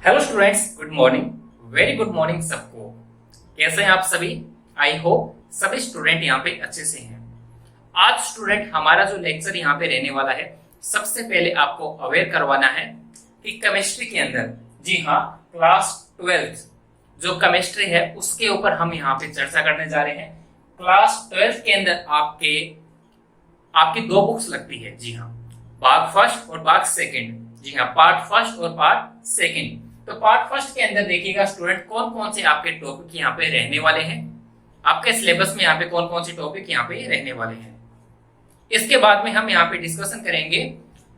Hello students, good morning. Very good morning सबको। कैसे हैं आप सभी? आई होप सभी स्टूडेंट यहाँ पे अच्छे से हैं। आज स्टूडेंट हमारा जो लेक्चर यहाँ पे रहने वाला है, सबसे पहले आपको अवेयर करवाना है कि केमिस्ट्री के अंदर, जी हाँ, क्लास 12 जो केमिस्ट्री है उसके ऊपर हम यहाँ पे चर्चा करने जा रहे हैं। क्लास 12 के अंदर आपकी दो बुक्स लगती है, जी हाँ, भाग फर्स्ट और भाग सेकंड। जी हाँ, पार्ट फर्स्ट और पार्ट सेकंड। तो पार्ट फर्स्ट के अंदर देखिएगा स्टूडेंट, कौन कौन से आपके टॉपिक यहाँ पे रहने वाले हैं। आपके सिलेबस में यहाँ पे कौन कौन से टॉपिक यहाँ पे रहने वाले हैं। इसके बाद में हम यहाँ पे डिस्कशन करेंगे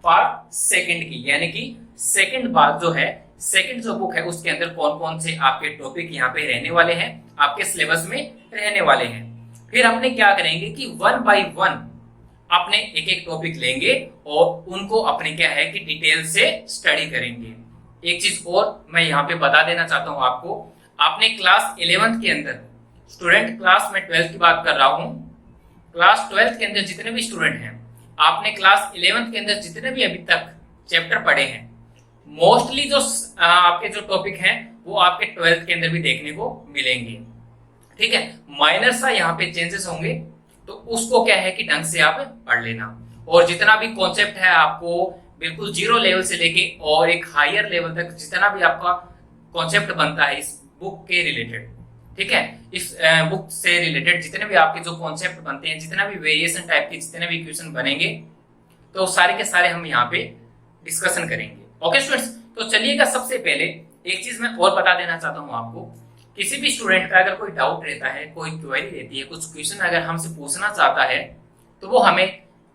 पार्ट सेकंड की, यानी कि सेकंड पार्ट जो है, सेकंड जो बुक है उसके अंदर कौन कौन से आपके टॉपिक यहाँ पे रहने वाले हैं, आपके सिलेबस में रहने वाले हैं। फिर हमने क्या करेंगे कि वन बाय वन अपने एक एक टॉपिक लेंगे और उनको अपने क्या है कि डिटेल से स्टडी करेंगे। एक चीज और मैं यहाँ पे बता देना चाहता हूँ आपको, आपने क्लास 11th के अंदर स्टूडेंट, क्लास में 12th की बात कर रहा हूँ, क्लास 12th के अंदर जितने भी स्टूडेंट हैं, आपने क्लास 11th के अंदर जितने भी अभी तक चैप्टर पढ़े हैं, मोस्टली जो आपके जो टॉपिक हैं वो आपके 12th के अंदर भी देखने को मिलेंगे। ठीक है, माइनर सा यहाँ पे चेंजेस होंगे, तो उसको क्या है कि ढंग से आप पढ़ लेना। और जितना भी कॉन्सेप्ट है आपको बिल्कुल जीरो लेवल से लेके और एक हायर लेवल तक जितना भी आपका कॉन्सेप्ट बनता है इस बुक के रिलेटेड, ठीक है, इस बुक से रिलेटेड जितने भी आपके जो कॉन्सेप्ट बनते हैं, जितना भी वेरिएशन टाइप के जितने भी क्वेश्चन बनेंगे, तो सारे के सारे हम यहाँ पे डिस्कशन करेंगे। ओके स्टूडेंट्स, तो चलिएगा, सबसे पहले एक चीज मैं और बता देना चाहता हूँ आपको, किसी भी स्टूडेंट का अगर कोई डाउट रहता है, कोई क्वेरी रहती है, कुछ क्वेश्चन अगर हमसे पूछना चाहता है, तो वो हमें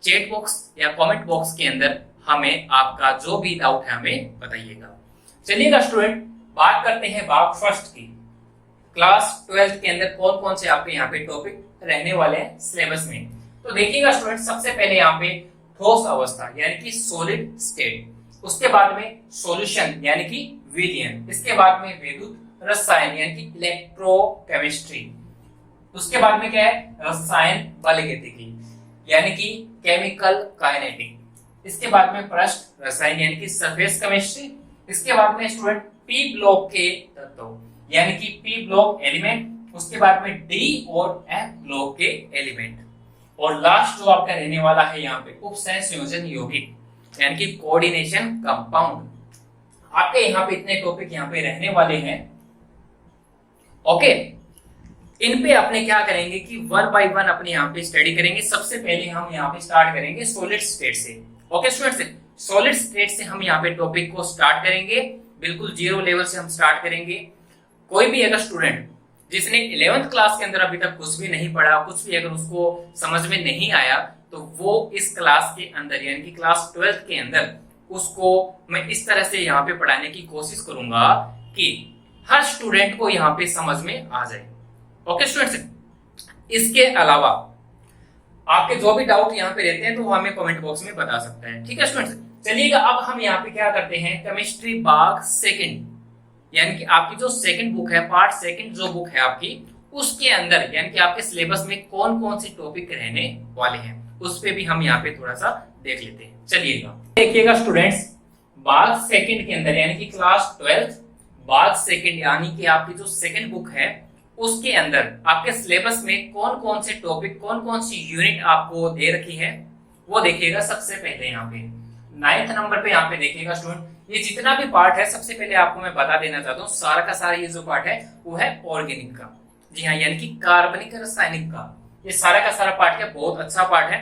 चैट बॉक्स या कमेंट बॉक्स के अंदर हमें आपका जो भी डाउट है हमें बताइएगा। चलिएगा स्टूडेंट, बात करते हैं भाग फर्स्ट की। क्लास 12 के अंदर कौन कौन से आपके यहाँ पे टॉपिक रहने वाले हैं सिलेबस में। तो देखिएगा स्टूडेंट, सबसे पहले यहाँ पे ठोस अवस्था यानी कि सॉलिड स्टेट, उसके बाद में सॉल्यूशन यानी कि विलयन, इसके बाद में विद्युत रसायन यानी कि इलेक्ट्रोकेमिस्ट्री, उसके बाद में क्या है, रसायन बलगतिकी यानी कि केमिकल काइनेटिक, इसके बाद में पृष्ठ रसायन यानी कि सरफेस केमिस्ट्री, इसके बाद में स्टूडेंट पी ब्लॉक के तत्व यानी कि पी ब्लॉक एलिमेंट, उसके बाद में डी और एफ ब्लॉक के एलिमेंट, और लास्ट जो आपका रहने वाला है यहाँ पे उपसंयोजन यौगिक यानी कि कोऑर्डिनेशन कंपाउंड। आपके यहाँ पे इतने टॉपिक यहाँ पे रहने वाले हैं। ओके, इन पे अपने क्या करेंगे कि वन बाय वन अपने यहाँ पे स्टडी करेंगे। सबसे पहले हम यहाँ पे स्टार्ट करेंगे सॉलिड स्टेट से। ओके स्टूडेंट्स, सॉलिड स्टेट से हम यहाँ पे टॉपिक को स्टार्ट करेंगे, बिल्कुल जीरो लेवल से हम स्टार्ट करेंगे। कोई भी अगर स्टूडेंट जिसने 11th क्लास के अंदर अभी तक कुछ भी नहीं पढ़ा, कुछ भी अगर उसको समझ में नहीं आया, तो वो इस क्लास के अंदर यानी कि क्लास 12 के अंदर उसको मैं इस तरह से यहाँ पे पढ़ाने की कोशिश करूंगा कि हर स्टूडेंट को यहाँ पे समझ में आ जाए। ओके स्टूडेंट्स, इसके अलावा आपके जो भी डाउट यहाँ पे रहते हैं तो वो हमें कमेंट बॉक्स में बता सकते हैं। ठीक है स्टूडेंट्स, चलिएगा अब हम यहाँ पे क्या करते हैं, केमिस्ट्री भाग सेकंड यानी कि आपकी जो सेकंड बुक है, पार्ट सेकंड जो बुक है आपकी, उसके अंदर यानी कि आपके सिलेबस में कौन कौन से टॉपिक रहने वाले हैं उस पे भी हम यहाँ पे थोड़ा सा देख लेते हैं। चलिएगा देखिएगा स्टूडेंट्स, भाग सेकंड के अंदर यानी कि क्लास 12 भाग सेकंड यानी कि आपकी जो सेकंड बुक है उसके अंदर आपके सिलेबस में कौन कौन से टॉपिक, कौन कौन सी यूनिट आपको दे रखी है वो देखिएगा। सबसे पहले यहाँ पे 9th नंबर पे यहाँ पे देखिएगा स्टूडेंट, ये जितना भी पार्ट है सबसे पहले आपको मैं बता देना चाहता हूँ, सारा का सारा ये जो पार्ट है वो है ऑर्गेनिक का, जी हाँ, यानी कि कार्बनिक रासायनिक का। ये सारा का सारा पार्ट है, बहुत अच्छा पार्ट है,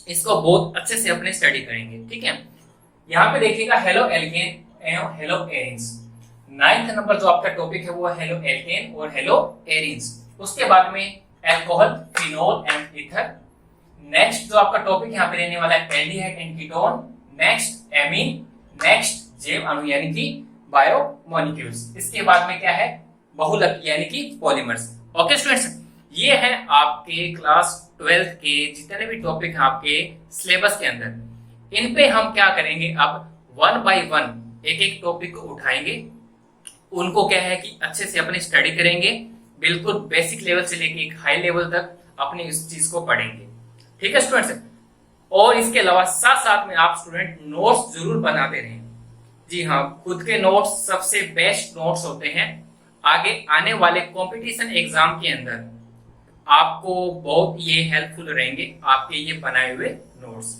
इसको बहुत अच्छे से अपने स्टडी करेंगे। ठीक है, यहाँ पे देखिएगा हेलो एल्केन एवं हेलो एरिन्स। 9th नंबर जो आपका टॉपिक है वो है हेलो एल्केन और हेलो एरिन्स। उसके बाद में alcohol, phenol and ether. Next जो आपका टॉपिक यहाँ पे रहने वाला है aldehyde and ketone, next amine, next जैव अणु यानी कि बायोमोलिक्यूल्स। इसके बाद में क्या है, बहुलक यानी कि पॉलीमर्स। ओके स्टूडेंट्स, ये है आपके क्लास 12 के जितने भी टॉपिक हैं आपके सिलेबस के अंदर। इन पे हम क्या करेंगे, अब वन बाय वन एक एक टॉपिक को उठाएंगे, उनको क्या है कि अच्छे से अपने स्टडी करेंगे, बिल्कुल बेसिक लेवल से लेके एक हाई लेवल तक अपने इस चीज को पढ़ेंगे। ठीक है स्टूडेंट्स, और इसके अलावा साथ साथ में आप स्टूडेंट नोट्स जरूर बनाते रहें। जी हाँ, खुद के नोट्स सबसे बेस्ट नोट्स होते हैं। आगे आने वाले कंपटीशन एग्जाम के अंदर आपको बहुत ये हेल्पफुल रहेंगे, आपके ये बनाए हुए नोट्स।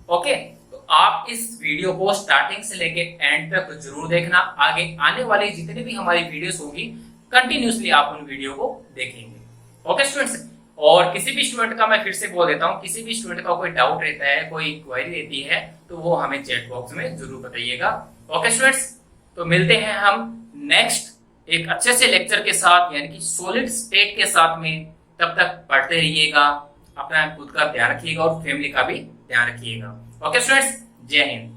ओके, तो आप इस वीडियो को स्टार्टिंग से लेके एंड तक जरूर देखना। आगे आने वाली जितनी भी हमारी वीडियोस होगी कंटिन्यूसली आप उन वीडियो को देखेंगे। ओके स्टूडेंट्स, और किसी भी स्टूडेंट का मैं फिर से बोल देता हूँ, किसी भी स्टूडेंट का कोई डाउट रहता है, कोई क्वेरी रहती है, तो वो हमें चैट बॉक्स में जरूर बताइएगा। ओके स्टूडेंट्स, तो मिलते हैं हम नेक्स्ट एक अच्छे से लेक्चर के साथ, यानी कि सॉलिड स्टेट के साथ में। तब तक पढ़ते रहिएगा, अपना खुद का ध्यान रखिएगा और फैमिली का भी ध्यान रखिएगा। ओके स्टूडेंट्स, जय हिंद।